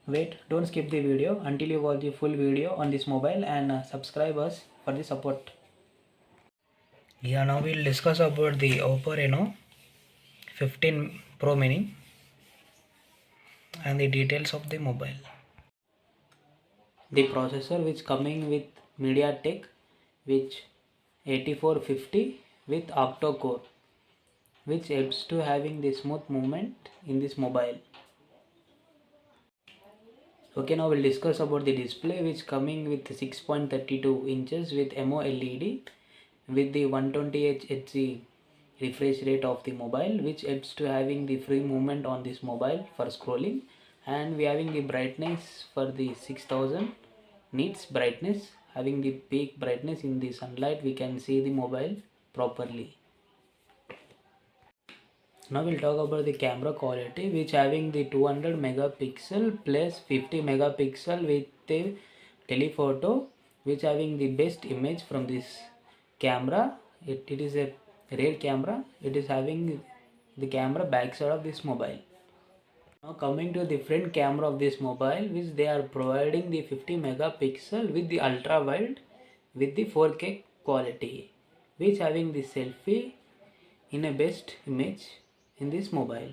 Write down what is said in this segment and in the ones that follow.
Wait, don't skip the video until you watch the full video on this mobile and subscribe us for the support. Yeah, now we'll discuss about the Oppo Reno 15 Pro Mini and the details of the mobile. The processor which coming with MediaTek which 8450 with octo core, which helps to having the smooth movement in this mobile. Okay, now we'll discuss about the display which coming with 6.32 inches with AMOLED with the 120Hz refresh rate of the mobile, which helps to having the free movement on this mobile for scrolling, and we having the brightness for the 6000 nits brightness, having the peak brightness in the sunlight we can see the mobile properly. Now we'll talk about the camera quality, which having the 200 megapixel plus 50 megapixel with the telephoto, which having the best image from this camera. It is a rare camera. It is having the camera backside of this mobile. Now coming to the front camera of this mobile, which they are providing the 50 megapixel with the ultra wide with the 4K quality, which having the selfie in a best image in this mobile.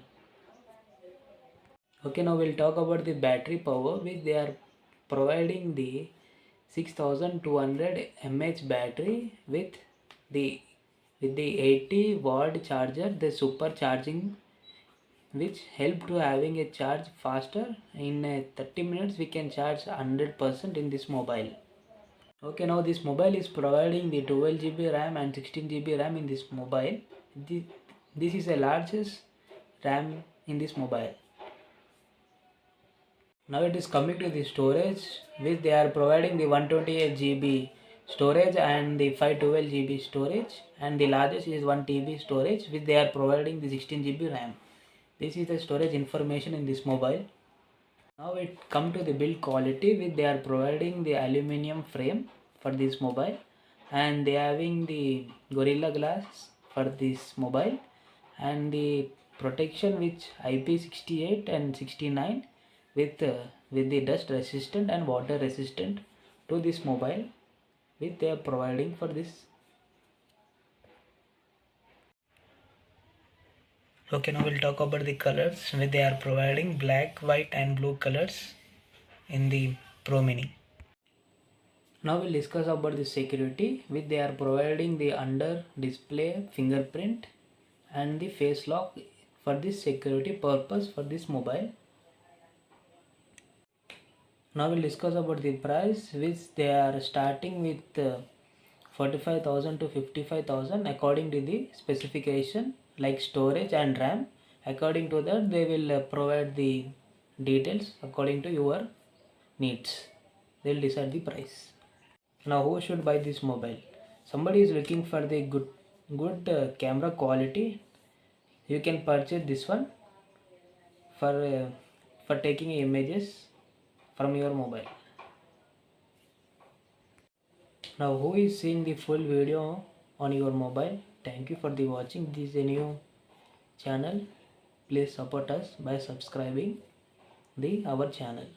Okay, now we'll talk about the battery power, which they are providing the 6200 mAh battery with the 80 watt charger, the supercharging, which help to having a charge faster. In 30 minutes we can charge 100% in this mobile. Okay, now this mobile is providing the 12GB RAM and 16GB RAM in this mobile. This is the largest RAM in this mobile. Now it is coming to the storage, which they are providing the 128GB storage and the 512GB storage, and the largest is 1TB storage, which they are providing the 16GB RAM. This is the storage information in this mobile. Now it come to the build quality, which they are providing the aluminum frame for this mobile, and they having the Gorilla Glass for this mobile, and the protection which IP68 and 69 with the dust resistant and water resistant to this mobile, which they are providing for this. Okay, now we'll talk about the colors, which they are providing black, white and blue colors in the Pro Mini. Now we'll discuss about the security, which they are providing the under display fingerprint and the face lock for this security purpose for this mobile. Now we'll discuss about the price, which they are starting with 45,000 to 55,000 according to the specification like storage and RAM. According to that they will provide the details according to your needs. They will decide the price. Now who should buy this mobile? Somebody is looking for the good camera quality. You can purchase this one for taking images from your mobile. Now who is seeing the full video on your mobile? Thank you for the watching. This is a new channel. Please support us by subscribing our channel.